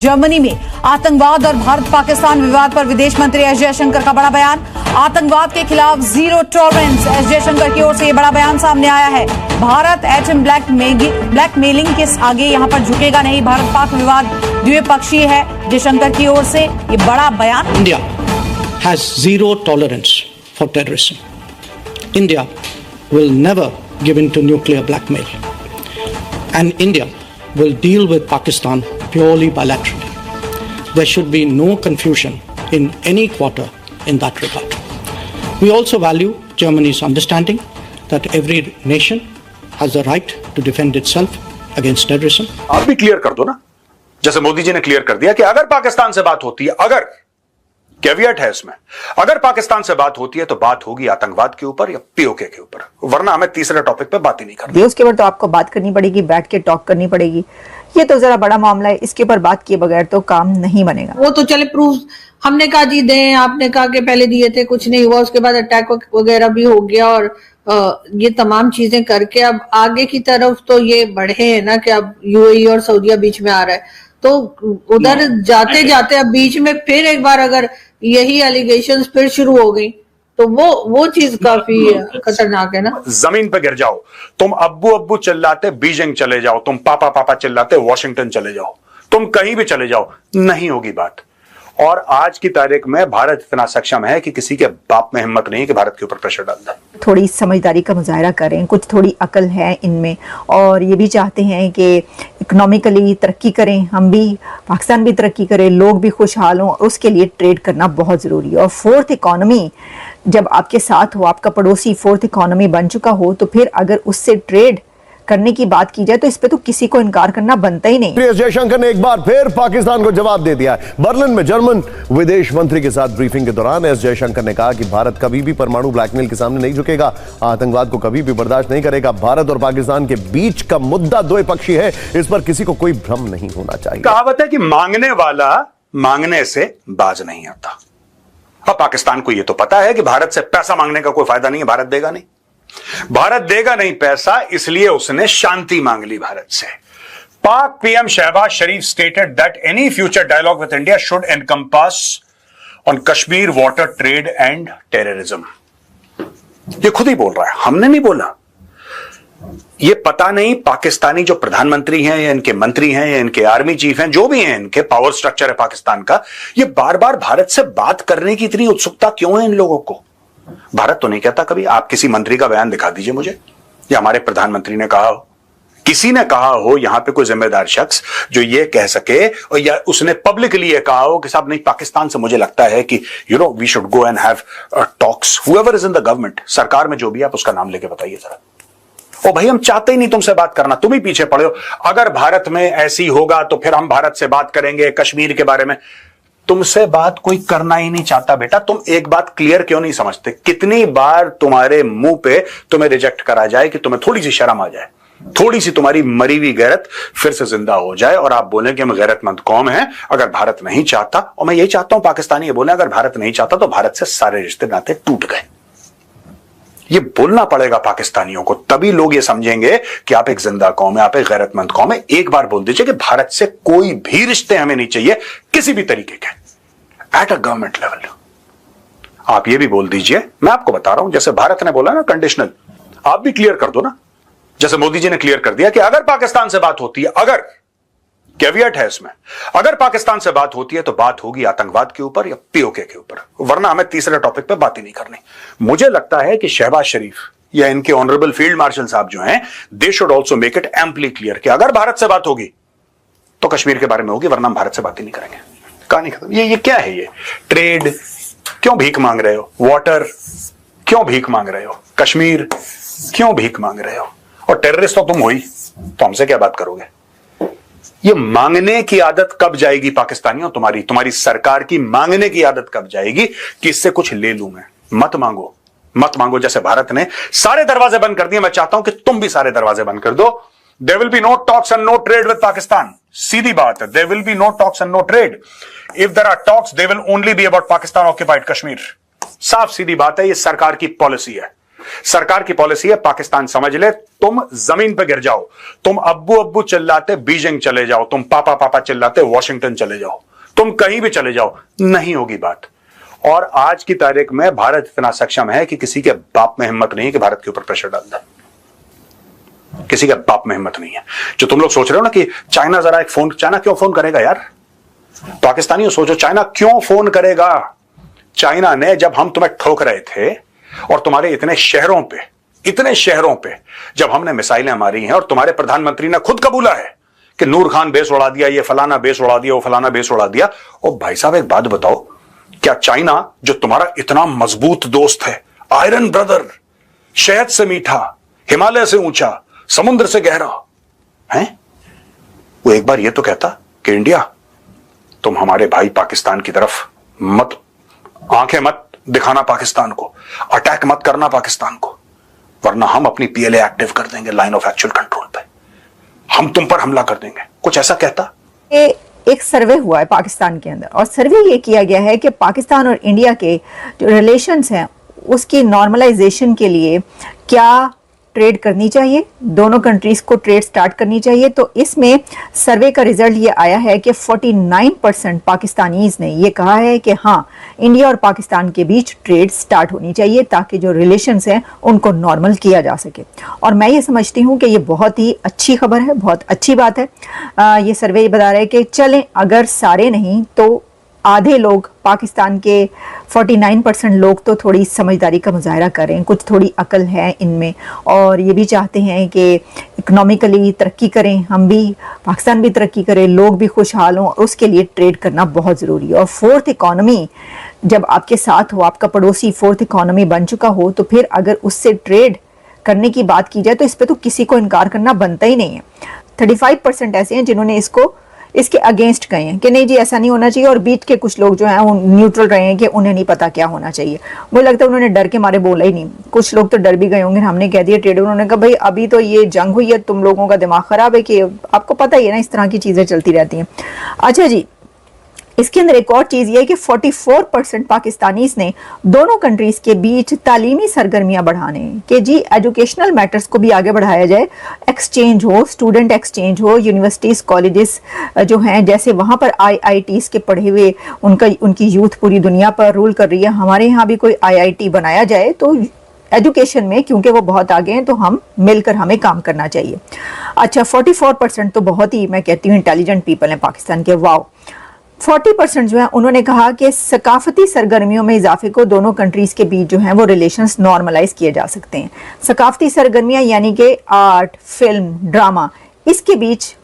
Germany में आतंकवाद और भारत पाकिस्तान विवाद पर विदेश मंत्री एस जयशंकर का बड़ा बयान। आतंकवाद के खिलाफ जीरो टॉलरेंस, एस जयशंकर की ओर से यह बड़ा बयान सामने आया है। भारत एटम ब्लैकमेलिंग के आगे यहां पर झुकेगा नहीं। भारत पाक विवाद द्विपक्षीय है, जयशंकर की ओर से यह बड़ा बयान। India has zero tolerance for terrorism. India will never give in to nuclear blackmail, and India will deal with Pakistan purely bilaterally. There should be no confusion in any quarter in that regard. We also value Germany's understanding that every nation has the right to defend itself against terrorism. आप भी clear कर दो ना, जैसे मोदी जी ने clear कर दिया कि अगर पाकिस्तान से बात होती है, अगर कैवियट है इसमें, अगर पाकिस्तान से बात होती है तो बात होगी आतंकवाद के ऊपर या पीओके के ऊपर, वरना हमें तीसरे टॉपिक पे बात ही नहीं करनी। उसके ऊपर तो आपको बात करनी पड़ेगी, बैठ के टॉक करनी पड़ेगी। ये तो जरा बड़ा मामला है, इसके ऊपर बात किए बगैर तो काम नहीं बनेगा। वो तो चले प्रूफ, हमने कहा जी दें, आपने कहा कि पहले दिए थे, कुछ नहीं हुआ, उसके बाद अटैक वगैरह भी हो गया, और ये तमाम चीजें करके अब आगे की तरफ तो ये बढ़े हैं ना कि अब यूएई और सऊदीया बीच में आ रहा है, तो उधर जाते जाते अब बीच में फिर एक बार अगर यही एलिगेशंस फिर शुरू हो गई तो वो चीज काफी खतरनाक है ना। जमीन पे गिर जाओ, तुम अब्बू अब्बू चिल्लाते बीजिंग चले जाओ, तुम पापा पापा चिल्लाते वॉशिंगटन चले जाओ, तुम कहीं भी चले जाओ, नहीं होगी बात। और आज की तारीख में भारत इतना सक्षम है कि किसी के बाप में हिम्मत नहीं कि भारत के ऊपर प्रेशर डाल दे। थोड़ी समझदारी का मुजाहरा करें, कुछ थोड़ी अकल है इनमें, और ये भी चाहते हैं कि इकोनॉमिकली तरक्की करें, हम भी, पाकिस्तान भी तरक्की करे, लोग भी खुशहाल हों, और उसके लिए ट्रेड करना बहुत ज़रूरी है। और फोर्थ इकोनॉमी जब आपके साथ हो, आपका पड़ोसी फोर्थ इकोनॉमी बन चुका हो, तो फिर अगर उससे ट्रेड करने की बात की जाए तो इस पे तो किसी को इनकार करना बनता ही नहीं। एस जयशंकर ने एक बार फिर पाकिस्तान को जवाब दे दिया है। बर्लिन में जर्मन विदेश मंत्री के साथ ब्रीफिंग के दौरान एस जयशंकर ने कहा कि भारत कभी भी परमाणु ब्लैकमेल के सामने नहीं झुकेगा, आतंकवाद को कभी भी बर्दाश्त नहीं करेगा। भारत और पाकिस्तान के बीच का मुद्दा द्विपक्षीय है, इस पर किसी को कोई भ्रम नहीं होना चाहिए। कहावत है कि मांगने वाला मांगने से बाज नहीं आता। अब पाकिस्तान को यह तो पता है कि भारत से पैसा मांगने का कोई फायदा नहीं है, भारत देगा नहीं, भारत देगा नहीं पैसा, इसलिए उसने शांति मांग ली भारत से। Pak PM Shehbaz Sharif stated that any future dialogue with India should encompass on Kashmir water trade and terrorism. ये खुद ही बोल रहा है, हमने नहीं बोला। ये पता नहीं पाकिस्तानी जो प्रधानमंत्री हैं या इनके मंत्री हैं या इनके आर्मी चीफ हैं, जो भी हैं, इनके पावर स्ट्रक्चर है पाकिस्तान का, ये बार बार भारत से बात करने की इतनी उत्सुकता क्यों है इन लोगों को? भारत तो नहीं कहता कभी। आप किसी मंत्री का बयान दिखा दीजिए मुझे, या हमारे प्रधानमंत्री ने कहा हो, किसी ने कहा हो, यहां पे कोई जिम्मेदार शख्स जो ये कह सके, और या उसने पब्लिकली ये कहा हो कि साहब नहीं, पाकिस्तान से मुझे लगता है कि we should go and have talks, whoever is in the government, सरकार में जो भी, आप उसका नाम लेके बताइए जरा। ओ भाई, हम चाहते ही नहीं तुमसे बात करना, तुम ही पीछे पड़े हो। अगर भारत में ऐसी होगा तो फिर हम भारत से बात करेंगे कश्मीर के बारे में। तुमसे बात कोई करना ही नहीं चाहता बेटा। तुम एक बात क्लियर क्यों नहीं समझते? कितनी बार तुम्हारे मुंह पे तुम्हें रिजेक्ट करा जाए कि तुम्हें थोड़ी सी शर्म आ जाए, थोड़ी सी तुम्हारी मरी हुई गैरत फिर से जिंदा हो जाए और आप बोलें कि हम गैरतमंद कौम हैं। अगर भारत नहीं चाहता, और मैं यही चाहता हूं पाकिस्तानी ये बोले, अगर भारत नहीं चाहता तो भारत से सारे रिश्ते नाते टूट गए। ये बोलना पड़ेगा पाकिस्तानियों को, तभी लोग ये समझेंगे कि आप एक जिंदा कौम है, आप एक गैरतमंद कौम है। एक बार बोल दीजिए कि भारत से कोई भी रिश्ते हमें नहीं चाहिए, किसी भी तरीके के, एट अ गवर्नमेंट लेवल। आप ये भी बोल दीजिए, मैं आपको बता रहा हूं, जैसे भारत ने बोला ना कंडीशनल, आप भी क्लियर कर दो ना, जैसे मोदी जी ने क्लियर कर दिया कि अगर पाकिस्तान से बात होती है, अगर कैवियट है इसमें, अगर पाकिस्तान से बात होती है तो बात होगी आतंकवाद के ऊपर या पीओके के ऊपर, वरना हमें तीसरे टॉपिक पे बात ही नहीं करनी। मुझे लगता है कि शहबाज शरीफ या इनके ऑनरेबल फील्ड मार्शल साहब जो हैं, they should also make it amply clear कि अगर भारत से बात होगी तो कश्मीर के बारे में होगी, वरना हम भारत से बात ही नहीं करेंगे। कहानी खत्म। ये क्या है? ये ट्रेड क्यों भीख मांग रहे हो? वाटर क्यों भीख मांग रहे हो? कश्मीर क्यों भीख मांग रहे हो? और टेररिस्ट तो तुम हो ही, तो हमसे क्या बात करोगे? ये मांगने की आदत कब जाएगी पाकिस्तानियों? तुम्हारी सरकार की मांगने की आदत कब जाएगी कि इससे कुछ ले लूं मैं? मत मांगो, मत मांगो। जैसे भारत ने सारे दरवाजे बंद कर दिए, मैं चाहता हूं कि तुम भी सारे दरवाजे बंद कर दो। There will be no talks and no trade with Pakistan. सीधी बात है, there will be no talks and no trade. If there are talks, they will only be about Pakistan occupied Kashmir. साफ सीधी बात है, ये सरकार की पॉलिसी है। सरकार की पॉलिसी है पाकिस्तान समझ ले, तुम जमीन पे गिर जाओ, तुम अब्बू अब्बू चिल्लाते बीजिंग चले जाओ, तुम पापा पापा चिल्लाते वॉशिंगटन चले जाओ, तुम कहीं भी चले जाओ, नहीं होगी बात। और आज की तारीख में भारत इतना सक्षम है कि किसी के बाप में हिम्मत नहीं है कि भारत के ऊपर प्रेशर डाल दे, किसी के बाप में हिम्मत नहीं है। जो तुम लोग सोच रहे हो ना कि चाइना जरा एक फोन, चाइना क्यों फोन करेगा यार? पाकिस्तानियों सोचो, चाइना क्यों फोन करेगा? चाइना ने जब हम तुम्हें ठोक रहे थे और तुम्हारे इतने शहरों पे जब हमने मिसाइलें मारी हैं और तुम्हारे प्रधानमंत्री ने खुद कबूला है कि नूर खान बेस उड़ा दिया, ये फलाना बेस उड़ा दिया, वो फलाना बेस उड़ा दिया। और भाई साहब एक बात बताओ, क्या चाइना जो तुम्हारा इतना मजबूत दोस्त है, आयरन ब्रदर, शहद से मीठा, हिमालय से ऊंचा, समुद्र से गहरा है, वो एक बार ये तो कहता कि इंडिया तुम हमारे भाई पाकिस्तान की तरफ मत, आंखें मत दिखाना पाकिस्तान को, अटैक मत करना पाकिस्तान को, वरना हम अपनी पीएलए एक्टिव कर देंगे लाइन ऑफ एक्चुअल कंट्रोल पे, हम तुम पर हमला कर देंगे, कुछ ऐसा कहता। एक सर्वे हुआ है पाकिस्तान के अंदर और सर्वे ये किया गया है कि पाकिस्तान और इंडिया के जो रिलेशंस हैं उसकी नॉर्मलाइजेशन के लिए क्या ट्रेड करनी चाहिए, दोनों कंट्रीज को ट्रेड स्टार्ट करनी चाहिए। तो इसमें सर्वे का रिजल्ट ये आया है कि 49% पाकिस्तानीज ने ये कहा है कि हाँ, इंडिया और पाकिस्तान के बीच ट्रेड स्टार्ट होनी चाहिए ताकि जो रिलेशंस हैं उनको नॉर्मल किया जा सके। और मैं ये समझती हूँ कि ये बहुत ही अच्छी खबर है, बहुत अच्छी बात है। ये सर्वे बता रहा है कि चलें, अगर सारे नहीं तो आधे लोग, पाकिस्तान के 49% लोग तो थोड़ी समझदारी का मुजाहरा करें, कुछ थोड़ी अकल है इनमें और ये भी चाहते हैं कि इकोनॉमिकली तरक्की करें, हम भी, पाकिस्तान भी तरक्की करे, लोग भी खुशहाल हों, और उसके लिए ट्रेड करना बहुत ज़रूरी है। और फोर्थ इकॉनमी जब आपके साथ हो, आपका पड़ोसी फोर्थ इकॉनमी बन चुका हो, तो फिर अगर उससे ट्रेड करने की बात की जाए तो इस पर तो किसी को इनकार करना बनता ही नहीं है। 35% ऐसे हैं जिन्होंने इसके अगेंस्ट गए हैं कि नहीं जी ऐसा नहीं होना चाहिए, और बीच के कुछ लोग जो हैं वो न्यूट्रल रहे हैं कि उन्हें नहीं पता क्या होना चाहिए। मुझे लगता है उन्होंने डर के मारे बोला ही नहीं। कुछ लोग तो डर भी गए होंगे, हमने कह दिया ट्रेड, उन्होंने कहा भाई अभी तो ये जंग हुई है, तुम लोगों का दिमाग खराब है, कि आपको पता ही है ना इस तरह की चीज़ें चलती रहती हैं। अच्छा जी, इसके अंदर एक और चीज़ ये है कि 44% पाकिस्तानीज ने दोनों कंट्रीज़ के बीच तालीमी सरगर्मियां बढ़ाने कि जी एजुकेशनल मैटर्स को भी आगे बढ़ाया जाए, एक्सचेंज हो, स्टूडेंट एक्सचेंज हो, यूनिवर्सिटीज़ कॉलेजेस जो हैं जैसे वहाँ पर IITs के पढ़े हुए उनकी यूथ पूरी दुनिया पर रूल कर रही है, हमारे यहाँ भी कोई IIT बनाया जाए तो एजुकेशन में, क्योंकि वो बहुत आगे हैं, तो हम मिलकर हमें काम करना चाहिए। अच्छा, 44% तो बहुत ही, मैं कहती हूँ, इंटेलिजेंट पीपल हैं पाकिस्तान के। वाओ, 40% जो है उन्होंने कहा कि सकाफती सरगर्मियों में इजाफे को दोनों कंट्रीज के बीच जो है वो रिलेशंस नॉर्मलाइज किए जा सकते हैं। सकाफती सरगर्मियां यानी कि आर्ट, फिल्म, ड्रामा, इसके बीच